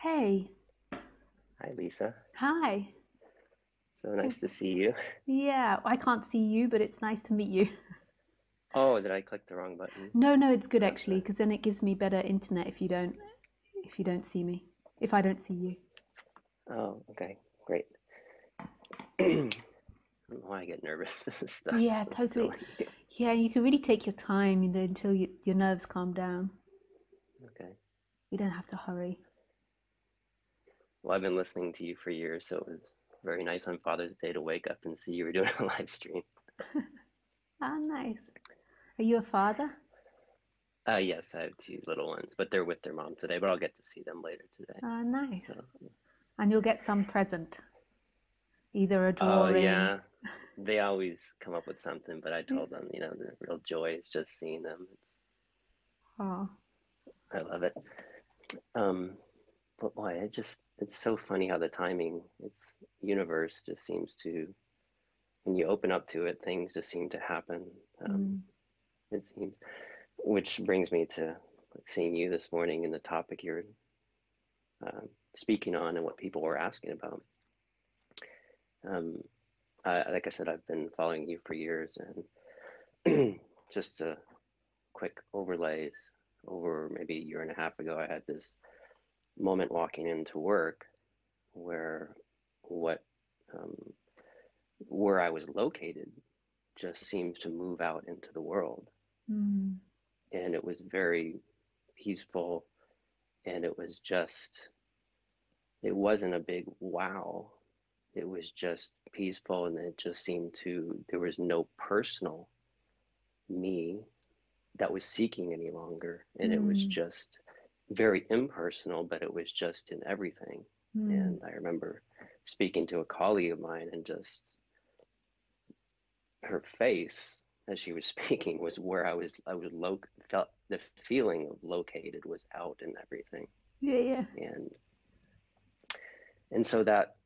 Hey, Hi, Lisa. hi. So nice to see you. Yeah, I can't see you, but it's nice to meet you. Oh, did I click the wrong button? No, it's good Not actually, the. because then it gives me better internet if you don't see me, if I don't see you. Oh, okay, great. I don't know why I get nervous and stuff. Yeah, So totally. silly. Yeah, you can really take your time, until your nerves calm down. Okay. You don't have to hurry. Well, I've been listening to you for years, so it was very nice on Father's Day to wake up and see you were doing a live stream. Ah, nice. Are you a father? Yes, I have two little ones, but they're with their mom today, but I'll get to see them later today. Ah, nice. So, And you'll get some present, either a oh drawing. yeah, they always come up with something, but I Yeah. told them, the real joy is just seeing them. Oh. I love it. Um, But boy, it's so funny how the timing, it's universe just seems to, when you open up to it, things just seem to happen. Mm. It seems, which brings me to like seeing you this morning and the topic you're speaking on and what people were asking about. Um, like I said, I've been following you for years, and just a quick overlays over maybe a year and a half ago, I had this moment walking into work where what um, where I was located just seemed to move out into the world. Mm. And it was very peaceful. And it wasn't a big wow. It was just peaceful. And it just seemed there was no personal me that was seeking any longer. And it was Mm. just very impersonal, but it was just in everything. Mm. And I remember speaking to a colleague of mine and just her face as she was speaking was where felt the feeling of located was out and everything. Yeah, yeah. And so that,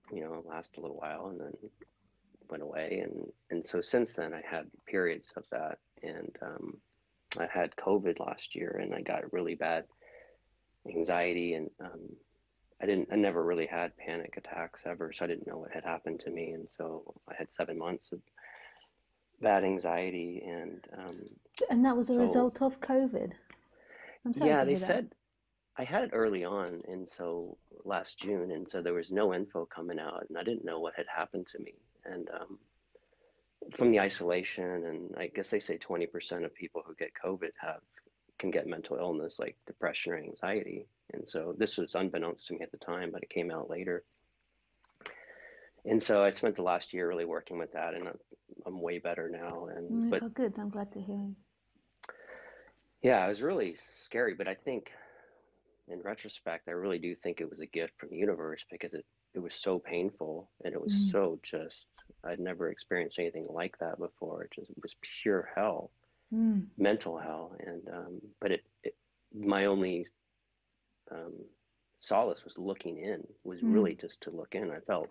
lasted a little while and then went away. And so since then I had periods of that. And I had COVID last year and I got really bad anxiety and I never really had panic attacks ever, so I didn't know what had happened to me. And so I had 7 months of bad anxiety. And And that was a so, result of COVID. I'm sorry yeah, to they hear that. said I had it early on, and so last June, and so there was no info coming out, and I didn't know what had happened to me. And from the isolation, and I guess they say 20% of people who get COVID can get mental illness like depression or anxiety. And so this was unbeknownst to me at the time, but it came out later. And so I spent the last year really working with that, and I'm way better now. And Mm, but oh, good. I'm glad to hear. yeah, it was really scary, but I think in retrospect, I really do think it was a gift from the universe because it was so painful and it was Mm, so just I'd never experienced anything like that before. It was pure hell, mm, mental hell, and but my only um, solace was looking in, was mm, really just to look in. I felt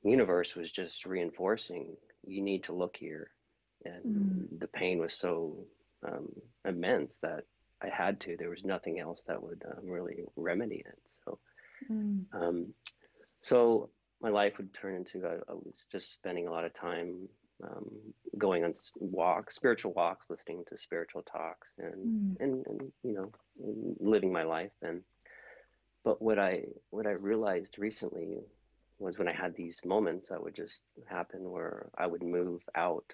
the universe was just reinforcing you need to look here, and mm, the pain was so immense that I had to. There was nothing else that would really remedy it. mm, Um, so my life would turn into I was just spending a lot of time going on walks, spiritual walks, listening to spiritual talks, mm, and living my life. And but what I realized recently was when I had these moments that would just happen where I would move out.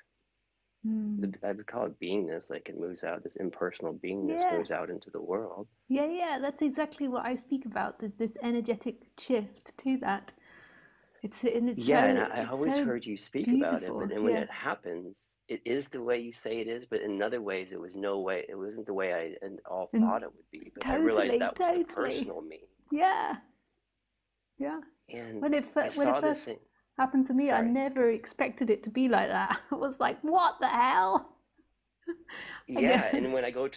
mm. I would call it beingness, like it moves out, this impersonal beingness Yeah, moves out into the world. yeah, yeah. That's exactly what I speak about. There's this energetic shift to that. Yeah, and I It's always so heard you speak about it, beautiful. but and when Yeah, it happens, it is the way you say it is, but in other ways, it wasn't the way I and all and thought it would be. But I realized totally, that was the totally. personal me, Yeah, yeah. and I When it saw this first thing. happened to me, I Sorry. never expected it to be like that. I was like, what the hell? Yeah, Yeah, and when I go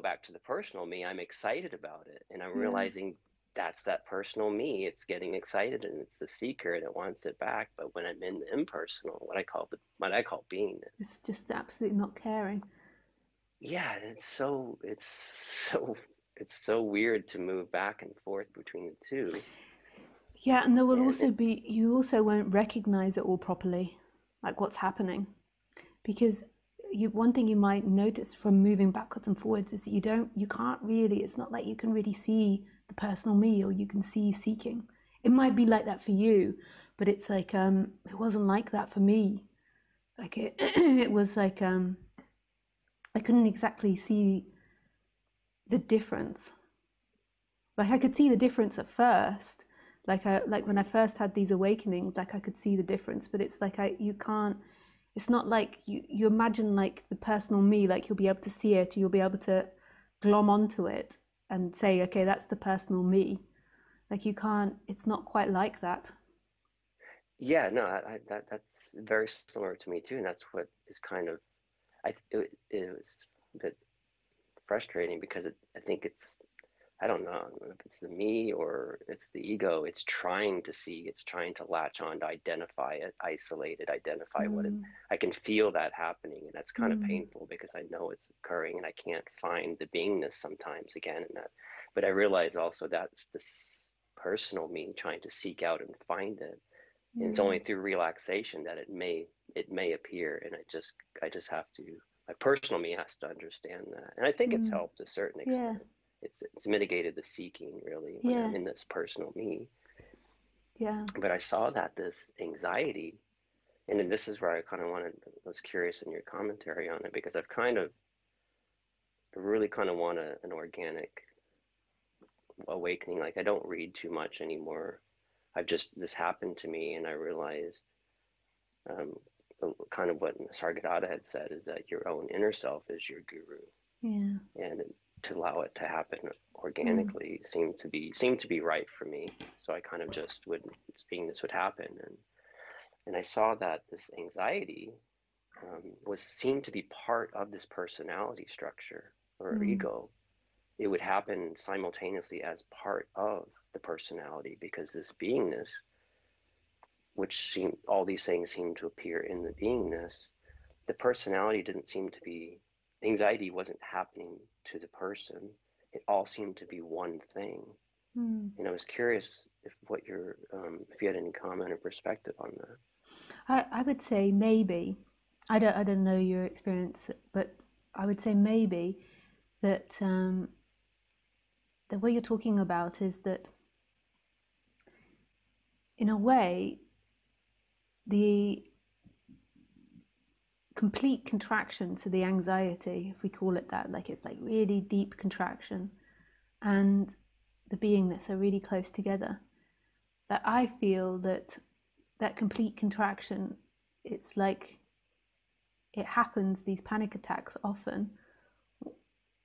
back to the personal me, I'm excited about it, and I'm yeah. realizing that's that personal me. It's getting excited, and it's the seeker, and it wants it back. But when I'm in the impersonal, what I call beingness, It's just absolutely not caring. yeah, and it's so it's so weird to move back and forth between the two. Yeah, and there will And also be, you also won't recognize it all properly, like what's happening. Because one thing you might notice from moving backwards and forwards is that you can't really, it's not like you can really see the personal me, or you can see seeking. It might be like that for you, but it's like, it wasn't like that for me. Like it was like, I couldn't exactly see the difference. Like I could see the difference at first, like when I first had these awakenings, like I could see the difference, but it's like you can't. It's not like you imagine like the personal me, like you'll be able to see it, you'll be able to glom onto it and say, okay, that's the personal me. Like you can't. It's not quite like that. yeah, no, that's very similar to me too, and that's what is kind of it was a bit frustrating because I think I don't know if it's the me or it's the ego. It's trying to see, it's trying to latch on to identify it, isolate it, identify what it. Mm, I can feel that happening, and that's kind of mm, painful because I know it's occurring, and I can't find the beingness sometimes again. And that, but I realize also that's this personal me trying to seek out and find it, and it's only mm, through relaxation that it may appear, and I just have to. My personal me has to understand that, and I think it's mm. helped to a certain Yeah, extent. It's mitigated the seeking really when yeah, I'm in this personal me. yeah. But I saw that this anxiety, and then this is where I kind of was curious in your commentary on it, because I really kind of want an organic awakening. Like I don't read too much anymore. This happened to me, and I realized um, kind of what Sargadata had said is that your own inner self is your guru, Yeah. and to allow it to happen Mm, organically seemed to be right for me. So I kind of just would, being this would happen, and I saw that this anxiety was seemed to be part of this personality structure or mm, ego. It would happen simultaneously as part of the personality, because this beingness, which seemed all these things seemed to appear in the beingness, the personality didn't seem to be, anxiety wasn't happening to the person. It all seemed to be one thing. mm. And I was curious if you had any comment or perspective on that. I would say maybe. I don't know your experience, but I would say maybe that that what you're talking about is that in a way the complete contraction to the anxiety, if we call it that, like it's like really deep contraction, and the beingness are really close together. That I feel that that complete contraction, it's like it happens, these panic attacks often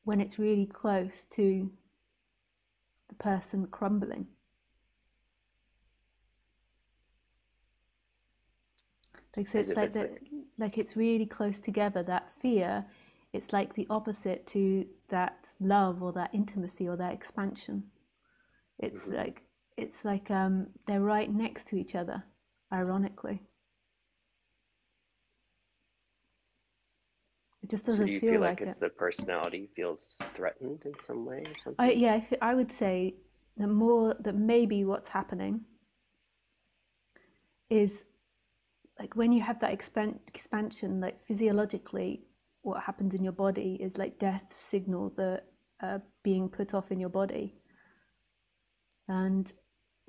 when it's really close to the person crumbling. Like so As it's if like it's that, like, like it's really close together, that fear. It's like the opposite to that love or that intimacy or that expansion. It's mm-hmm. like they're right next to each other, ironically. It just So doesn't do you feel feel like like it. it's the personality feels threatened in some way or I something? yeah, I would say that maybe what's happening is like when you have that expansion, like physiologically, what happens in your body is like death signals are being put off in your body, and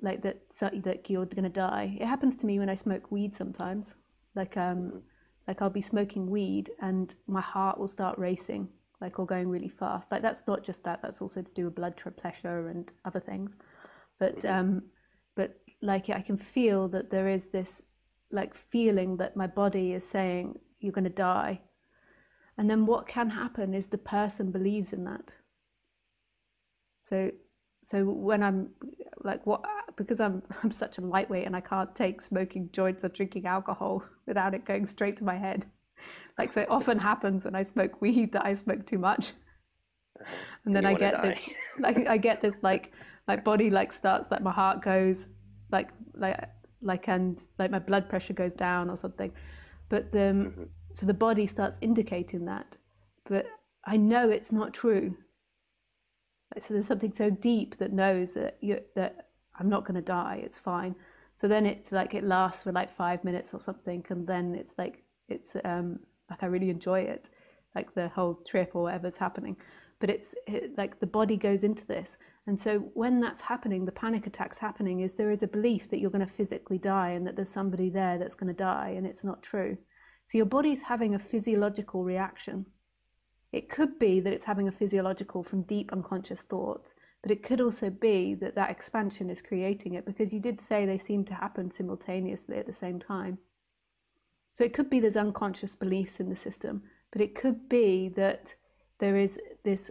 like that, so that you're gonna die. It happens to me when I smoke weed sometimes. Like Mm-hmm. like I'll be smoking weed and my heart will start racing, like or going really fast. Like that's not just that; that's also to do with blood pressure and other things. But Mm-hmm. like I can feel that there is this like feeling that my body is saying you're going to die, and then what can happen is the person believes in that. So when I'm like what, because I'm such a lightweight and I can't take smoking joints or drinking alcohol without it going straight to my head. Like so it often happens when I smoke weed that I smoke too much, and And then you I want to get die. this like I get this like my body like starts, like my heart goes like like and like my blood pressure goes down or something. But Mm-hmm. so the body starts indicating that, but I know it's not true. So there's something so deep that knows that I'm not going to die, it's fine. So then it's like it lasts for like 5 minutes or something, and then it's like I really enjoy it, like the whole trip or whatever's happening. But like the body goes into this, and so when that's happening, the panic attacks happening, is there is a belief that you're going to physically die and that there's somebody there that's going to die, and it's not true. So your body's having a physiological reaction. It could be that it's having a physiological from deep unconscious thoughts, but it could also be that that expansion is creating it, because you did say they seem to happen simultaneously at the same time. So it could be there's unconscious beliefs in the system, but it could be that there is this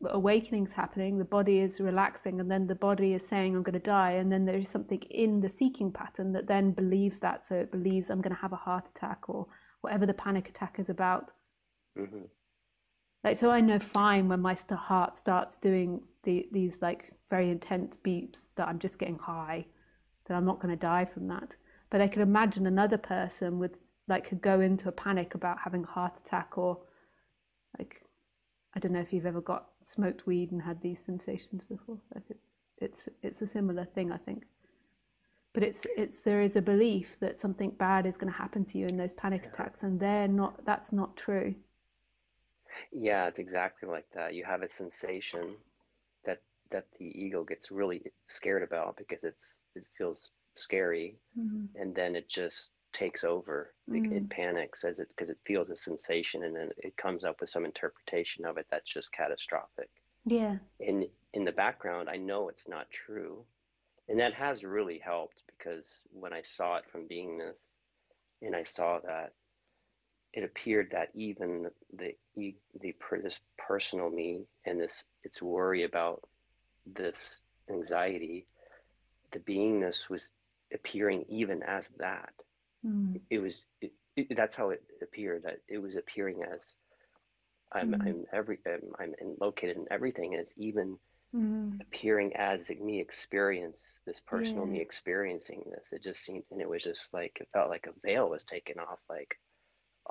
awakening's happening, the body is relaxing, and then the body is saying, I'm going to die, and then there is something in the seeking pattern that then believes that. So it believes I'm going to have a heart attack or whatever the panic attack is about. Mm-hmm. Like, so I know fine when my heart starts doing these like very intense beeps that I'm just getting high, that I'm not going to die from that. But I could imagine another person would like could go into a panic about having a heart attack, or like, I don't know if you've ever got smoked weed and had these sensations before. Like it's a similar thing, I think. But there is a belief that something bad is going to happen to you in those panic attacks, and that's not true. Yeah, it's exactly like that. You have a sensation that the ego gets really scared about because it feels scary, and then it just takes over. It panics because it feels a sensation, and then it comes up with some interpretation of it that's just catastrophic. Yeah. In the background, I know it's not true, and that has really helped, because when I saw it from beingness, and I saw that it appeared that even this personal me and its worry about this anxiety, the beingness was appearing even as that. That's how it appeared. That it was appearing as I'm located in everything, and it's even appearing as me experience this personal me experiencing this. It just seemed, and it was just like, it felt like a veil was taken off. Like,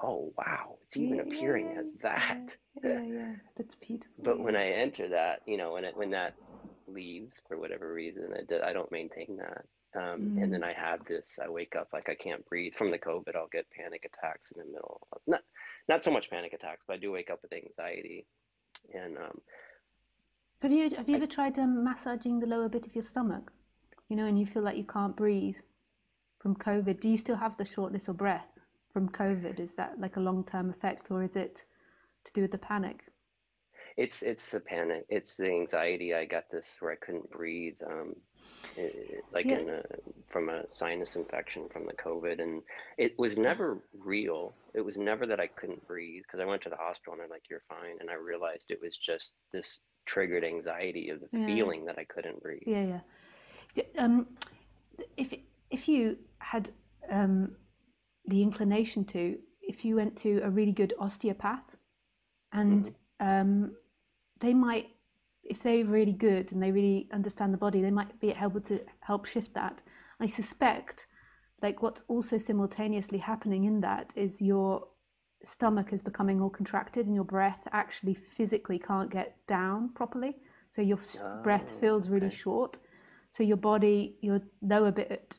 oh wow, it's even appearing as that. Yeah, that's beautiful. But when I enter that, when that leaves for whatever reason, I don't maintain that. And then I wake up like I can't breathe from the COVID. I'll get panic attacks in the middle. Not so much panic attacks, but I do wake up with anxiety. And have you ever tried massaging the lower bit of your stomach? And you feel like you can't breathe from COVID. Do you still have the shortness of breath from COVID? Is that like a long-term effect, or is it to do with the panic? It's the panic. It's the anxiety. I got this where I couldn't breathe, from a sinus infection from the COVID, and it was never real. It was never that I couldn't breathe, because I went to the hospital and they're like, "You're fine," and I realized it was just this triggered anxiety of the feeling that I couldn't breathe. Yeah. If you had the inclination to, if you went to a really good osteopath, and they might, if they're really good and they really understand the body, they might be able to help shift that. I suspect, like, what's also simultaneously happening in that is your stomach is becoming all contracted, and your breath actually physically can't get down properly. So your breath feels really short. So your body, your lower bit,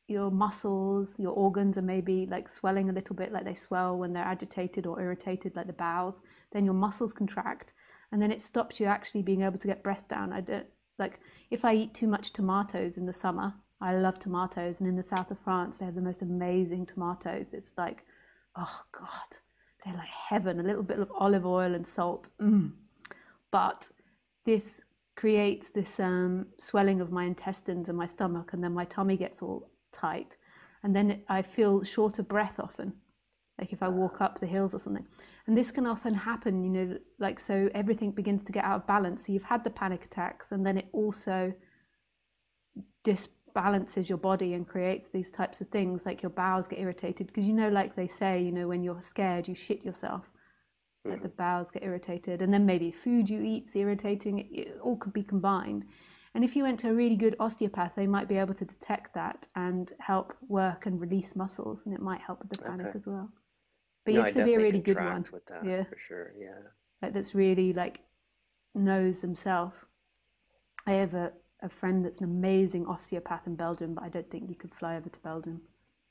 your muscles, your organs are maybe like swelling a little bit, like they swell when they're agitated or irritated, like the bowels. Then your muscles contract, and then it stops you actually being able to get breath down. I don't, like, if I eat too much tomatoes in the summer, I love tomatoes, and in the south of France they have the most amazing tomatoes. It's like, oh God, they're like heaven. A little bit of olive oil and salt. But this creates this swelling of my intestines and my stomach, and then my tummy gets all tight, and then I feel short of breath often, like if I walk up the hills or something. And this can often happen, like, so everything begins to get out of balance. So you've had the panic attacks, and then it also disbalances your body and creates these types of things, like your bowels get irritated, because like they say, when you're scared you shit yourself, like the bowels get irritated, and then maybe food you eat's irritating. It all could be combined. And if you went to a really good osteopath, they might be able to detect that and help work and release muscles, and it might help with the panic as well. But No, it has to be a really good one. With that, yeah, for sure. Yeah, like that's really like knows themselves. I have a friend that's an amazing osteopath in Belgium, but I don't think you could fly over to Belgium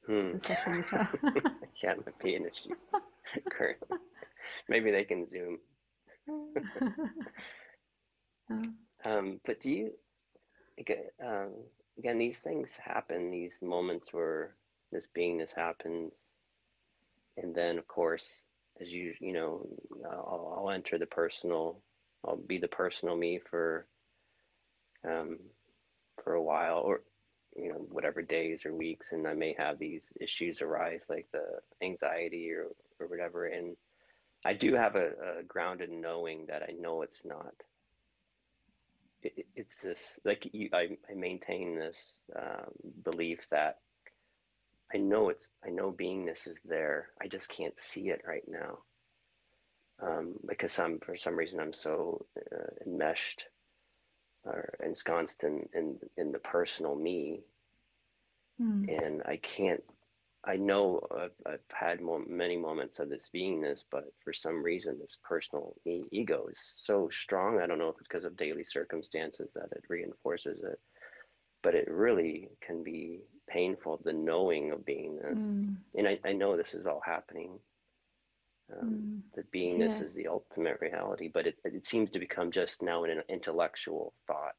Hmm. for a session with her. Yeah, it might be an issue currently. Maybe they can Zoom. But do you, again, these things happen, these moments where this beingness happens, and then of course, as you know, I'll enter the personal, I'll be the personal me um, for a while, or whatever days or weeks, and I may have these issues arise, like the anxiety or whatever, and I do have a grounded knowing that I know it's not. It's this, like I maintain this belief that I know beingness is there. I just can't see it right now, because for some reason I'm so enmeshed or ensconced in the personal me, and I can't. I know I've had many moments of this beingness, but for some reason this personal me ego is so strong. I don't know if it's because of daily circumstances that it reinforces it, but it really can be painful, the knowing of beingness. And I know this is all happening, that beingness Yeah, is the ultimate reality, but it seems to become just now an intellectual thought.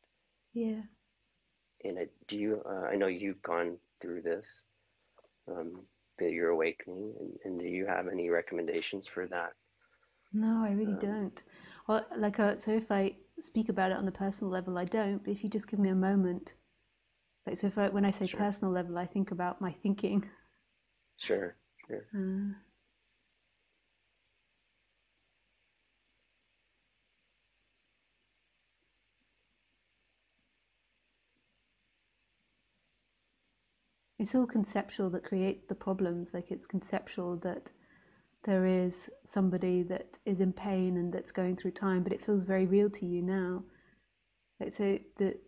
yeah. And I know you've gone through this, um, your awakening, and do you have any recommendations for that? No, I really Um, don't. Well, like, so if I speak about it on the personal level, I don't. But if you just give me a moment, like, so if when I say sure, personal level, I think about my thinking. sure, sure. Uh, it's all conceptual that creates the problems. Like, it's conceptual that there is somebody that is in pain and that's going through time, but it feels very real to you now. Like, so that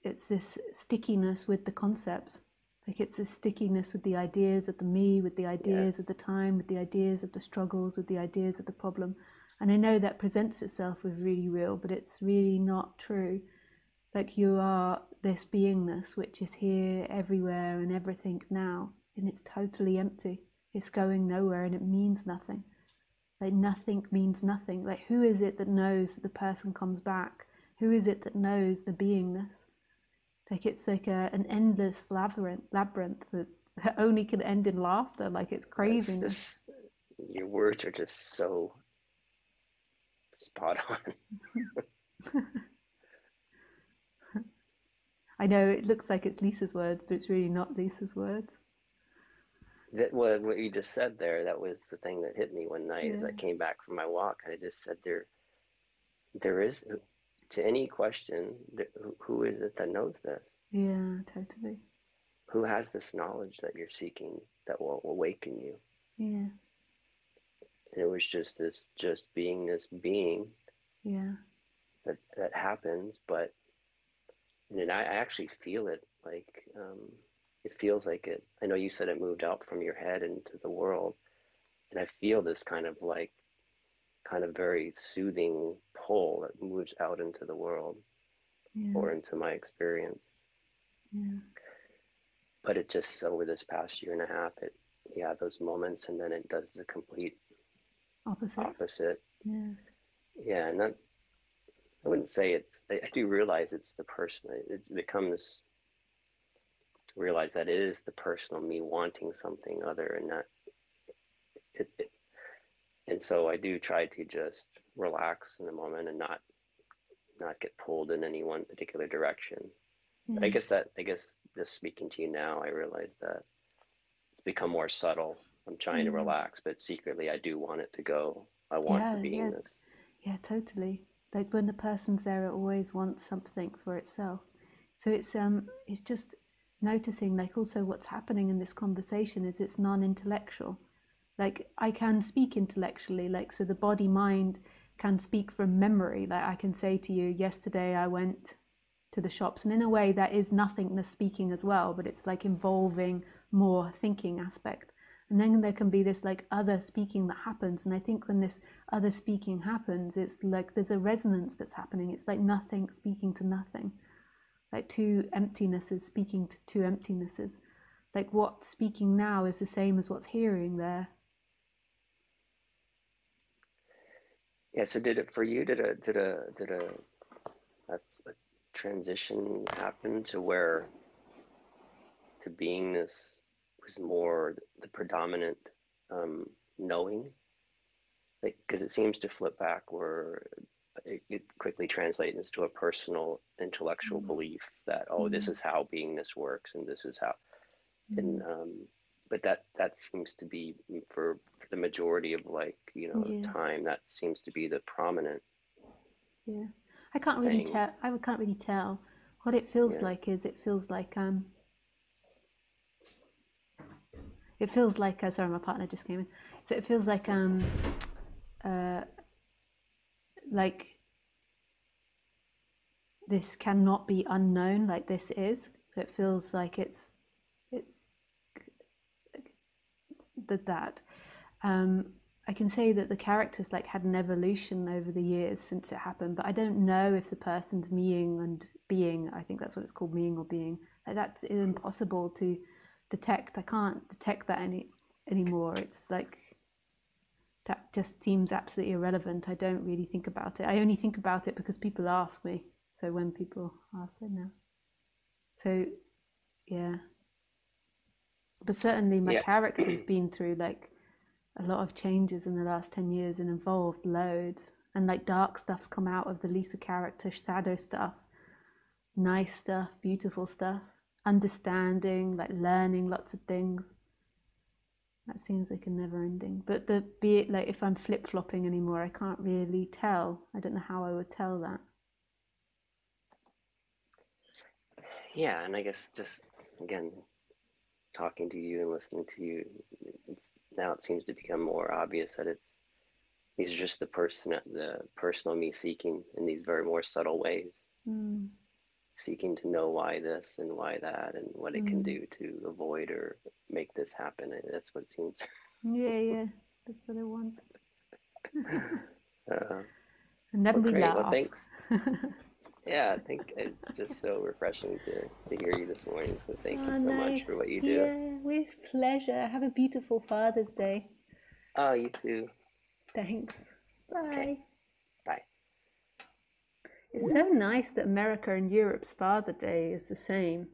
it's this stickiness with the concepts. Like, it's this stickiness with the ideas of the me, with the Yes, ideas of the time, with the ideas of the struggles, with the ideas of the problem. And I know that presents itself as really real, but it's really not true. Like, you are this beingness which is here, everywhere, and everything now, and it's totally empty. It's going nowhere and it means nothing. Like, nothing means nothing. Like, who is it that knows that the person comes back? Who is it that knows the beingness? Like, it's like an endless labyrinth that only can end in laughter. Like, it's that's craziness. just, your words are just so spot on. I know it looks like it's Lisa's words, but it's really not Lisa's words. That what you just said there, that was the thing that hit me one night as Yeah, I came back from my walk. I just said there is, to any question, who is it that knows this? yeah, totally. Who has this knowledge that you're seeking that will awaken you? Yeah, And it was just this, just being this being yeah, that happens, but and I actually feel it, like, it feels like it. I know you said it moved out from your head into the world, and I feel this kind of very soothing pull that moves out into the world yeah, or into my experience. yeah. But it just, over this past year and a half, yeah, those moments, and then it does the complete Opposite. opposite. Yeah, Yeah, and that, I wouldn't say it's, I do realize it's the person, it becomes, realize that it is the personal me wanting something other, and that it, and so I do try to just relax in the moment and not get pulled in any one particular direction. But yeah, I guess just speaking to you now, I realize that it's become more subtle. I'm trying to yeah, relax, but secretly I do want it to go. I want the yeah, yeah, beingness. yeah, totally. Like, when the person's there, it always wants something for itself. So it's just noticing, like, also what's happening in this conversation is it's non-intellectual. Like, I can speak intellectually, like, so the body mind can speak from memory. Like, I can say to you, yesterday I went to the shops, and in a way that is nothingness speaking as well, but it's like involving more thinking aspect. And then there can be this like other speaking that happens. And I think when this other speaking happens, it's like there's a resonance that's happening. It's like nothing speaking to nothing, like two emptinesses speaking to two emptinesses. Like what's speaking now is the same as what's hearing there. Yeah. So did it for you? A transition happen to where to beingness was more the predominant knowing? Like, because it seems to flip back where it quickly translates into a personal intellectual belief that, oh, this is how beingness works, and this is how, and but that seems to be for the majority of like time, that seems to be the prominent I can't really thing. tell. I can't really tell. What it feels like is it feels like sorry, my partner just came in. So it feels like this cannot be unknown like this is. So it feels like it's there's that. I can say that the characters like had an evolution over the years since it happened, but I don't know if the person's meing and being, I think that's what it's called, meing or being, like that's impossible to detect. I can't detect that anymore. It's like that just seems absolutely irrelevant. I don't really think about it. I only think about it because people ask me. So when people ask, I know. So yeah, but certainly my character's been through like a lot of changes in the last 10 years and evolved loads, and like dark stuff's come out of the Lisa character, shadow stuff, nice stuff, beautiful stuff, understanding, like learning lots of things. That seems like a never ending, but be it like if I'm flip-flopping anymore, I can't really tell. I don't know how I would tell that. Yeah, and I guess just again talking to you and listening to you, now it seems to become more obvious that these are just the personal me seeking in these very more subtle ways, seeking to know why this and why that and what it can do to avoid or make this happen. That's what it seems. Yeah, that's what I want. And then Well, we great. laugh. Well, thanks. Yeah, I think it's just so refreshing to hear you this morning. So thank you so much for what you do. Yeah, with pleasure. Have a beautiful Father's Day. Oh, you too. Thanks. Bye. Okay. Bye. It's so nice that America and Europe's Father Day is the same.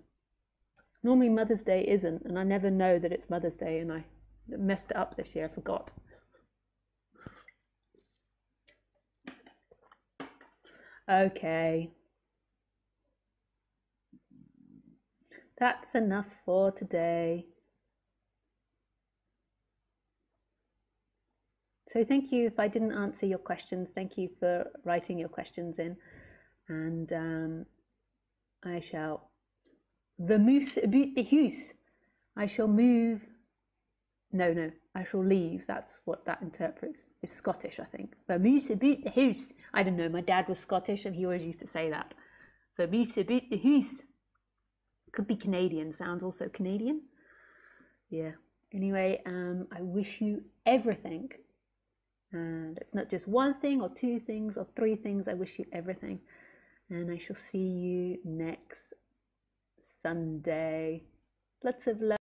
Normally Mother's Day isn't, and I never know that it's Mother's Day, and I messed it up this year, I forgot. Okay. That's enough for today. So thank you. If I didn't answer your questions, thank you for writing your questions in. And I shall vamoose about the house. I shall move. No, I shall leave. That's what that interprets. It's Scottish, I think. Vamoose about the house. I don't know. My dad was Scottish and he always used to say that. Vamoose about the house. Could be Canadian. Sounds also Canadian. Yeah. Anyway, I wish you everything. And it's not just one thing or two things or three things. I wish you everything. And I shall see you next Sunday. Lots of love.